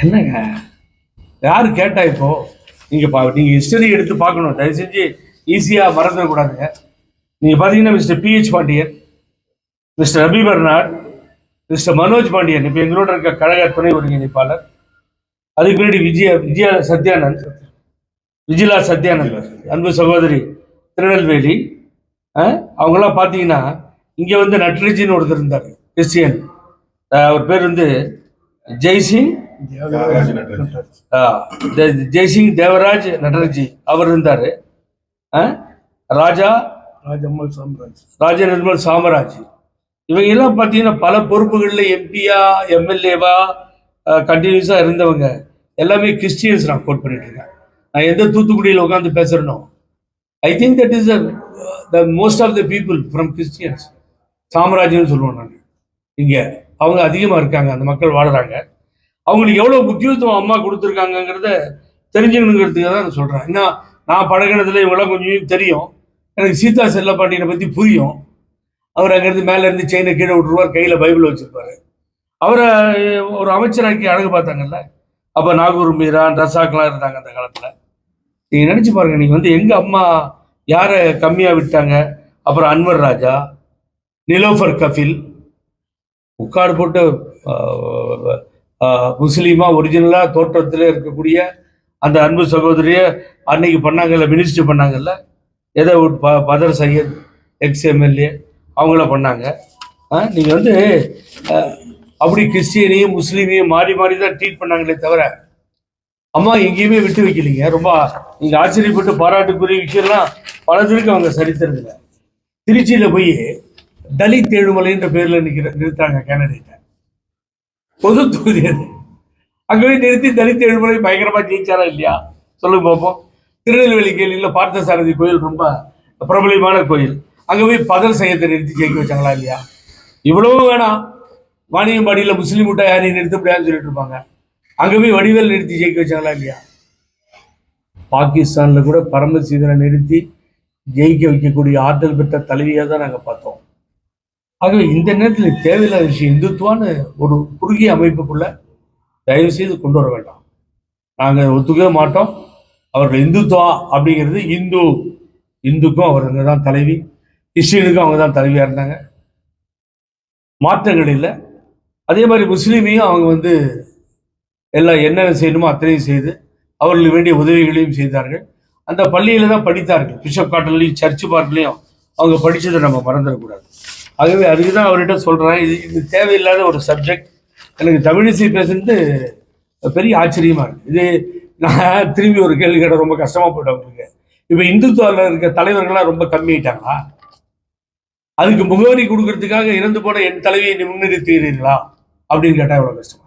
என்னங்க யாரு கேட்டா இப்போ நீங்க ஹிஸ்டரி எடுத்து பார்க்கணும். தயவு செஞ்சு ஈஸியா மறந்துடக்கூடாதுங்க. நீங்க பாத்தீங்கன்னா மிஸ்டர் PH பாண்டியன், மிஸ்டர் ரபி பர்னாட், மிஸ்டர் மனோஜ் பாண்டியன் இப்ப எங்களோட இருக்க கழக துணை ஒருங்கிணைப்பாளர். அதுக்கு முன்னாடி விஜிலா சத்யானந்த் அன்பு சகோதரி திருநெல்வேலி. அவங்கெல்லாம் பார்த்தீங்கன்னா இங்கே வந்து நட்ரஜின்னு ஒருத்தர் இருந்தார், கிறிஸ்டியன். அவர் பேர் வந்து ஜெய்சிங் ஜெய்சிங் தேவராஜ் நட்டர்ஜி அவர் இருந்தார். ராஜா ராஜ நிர்மல் சாமராஜ் இவங்க எல்லாம் பார்த்தீங்கன்னா பல பொறுப்புகளில் எம்பியா எம்எல்ஏவா கண்டினியூஸாக இருந்தவங்க எல்லாமே கிறிஸ்டியன்ஸ். நான் கோட் பண்ணிட்டு இருக்கேன். நான் எந்த தூத்துக்குடியில் உட்காந்து பேசுறேனோ I think that is the most of the people from Christians. சாம்ராஜ்யம்னு சொல்லுவோம் நான். இங்கே அவங்க அதிகமாக இருக்காங்க, அந்த மக்கள் வாடுறாங்க. அவங்களுக்கு எவ்வளோ முக்கியத்துவம் அம்மா கொடுத்துருக்காங்கிறத தெரிஞ்சுக்கணுங்கிறதுக்காக தான் நான் சொல்கிறேன். இன்னும் நான் பழகினதுல இவங்களாம் கொஞ்சம் தெரியும். எனக்கு சீதா செல்லப்பாண்டியனை பற்றி புரியும். அவர் அங்கேருந்து மேலேருந்து செயினை கீழே விட்டுருவார், கையில் பைபிள் வச்சுருப்பாரு. அவரை ஒரு அமைச்சராக்கி அழகு பார்த்தாங்கல்ல. அப்போ நாகூர் மீரான் ரசாக்கெலாம் இருந்தாங்க அந்த காலத்தில். நீங்கள் நினச்சி பாருங்கள், நீங்கள் வந்து எங்கள் அம்மா யாரை கம்மியாக விட்டாங்க. அப்புறம் அன்வர் ராஜா, நிலோஃபர் கஃபில் உட்காடு போட்டு முஸ்லீமா ஒரிஜினலாக தோற்றத்தில் இருக்கக்கூடிய அந்த அன்பு சகோதரிய அன்னைக்கு பண்ணாங்கல்ல, மினிஸ்டர் பண்ணாங்கல்ல, ஏதோ பதர் சையத் எக்ஸ்-MLA அவங்கள பண்ணாங்க. நீங்கள் வந்து அப்படி கிறிஸ்டியனையும் முஸ்லீமையும் மாறி மாறி தான் ட்ரீட் பண்ணாங்களே தவிர அம்மா எங்கேயுமே விட்டு வைக்கலீங்க. ரொம்ப நீங்கள் ஆச்சரியப்பட்டு பாராட்டுக்குரிய விஷயம்லாம் பலத்திற்கு அவங்க சரித்திரதில்ல. திருச்சியில் போய் தலித் ஏழுமலைன்ற பேரில் நிறுத்தாங்க கேண்டிடேட்டை, பொது தொகுதி அது. அங்கே போய் நிறுத்தி தலித் ஏழுமலை பயங்கரமாக ஜெயிச்சாரா இல்லையா சொல்லுங்க பார்ப்போம். திருநெல்வேலி கேள்வியில் பார்த்தசாரதி கோயில் ரொம்ப பிரபலமான கோயில். அங்கே போய் பதர் சையத்தை நிறுத்தி ஜெயிக்க வச்சாங்களா இல்லையா? இவ்வளவு வேணாம், வாணியம்பாடியில் முஸ்லீம் விட்டா யாரையும் நிறுத்த முடியாதுன்னு சொல்லிட்டு இருப்பாங்க. அங்கே போய் வடிவேல் நிறுத்தி ஜெயிக்க வச்சாங்களா இல்லையா? பாகிஸ்தானில் கூட பரமசீதனை நிறுத்தி ஜெயிக்க வைக்கக்கூடிய ஆற்றல் பெற்ற தலைவியாக தான் நாங்கள் பார்த்தோம். ஆகவே இந்த நேரத்தில் தேவையில்லாத விஷயம் இந்துத்துவான்னு ஒரு குறுகிய அமைப்புக்குள்ள தயவு செய்து கொண்டு வர வேண்டாம். நாங்கள் ஒத்துக்கவே மாட்டோம். அவர்கள் இந்துத்துவா அப்படிங்கிறது இந்துக்கும் அவருங்க தான் தலைவி, கிறிஸ்டியனுக்கும் அவங்க தான் தலைவியாக இருந்தாங்க, மாற்றங்கள் இல்லை. அதே மாதிரி முஸ்லீமையும் அவங்க வந்து எல்லாம் என்னென்ன செய்யணுமோ அத்தனையும் செய்து அவர்களுக்கு வேண்டிய உதவிகளையும் செய்தார்கள். அந்த பள்ளியில தான் படித்தார்கள். பிஷப் காட்டன்லையும் சர்ச்சு பார்க்லையும் அவங்க படித்ததை நம்ம மறந்துடக்கூடாது. ஆகவே அதுக்கு தான் அவர்கிட்ட சொல்கிறேன், இது தேவையில்லாத ஒரு சப்ஜெக்ட். எனக்கு தமிழிசை பேசுறது பெரிய ஆச்சரியமாக இருக்குது. இது நான் திரும்பி ஒரு கேள்வி கேட்ட ரொம்ப கஷ்டமாக போயிட்டு அவங்களுக்கு. இப்போ இந்துத்துவாவில் இருக்க தலைவர்கள்லாம் ரொம்ப கம்மியாயிட்டாங்களா? அதுக்கு முகவரி கொடுக்கறதுக்காக இறந்து போன என் தலைவியை முன்னிறுத்துகிறீர்களா அப்படின்னு கேட்டால் எவ்வளோ கஷ்டம்.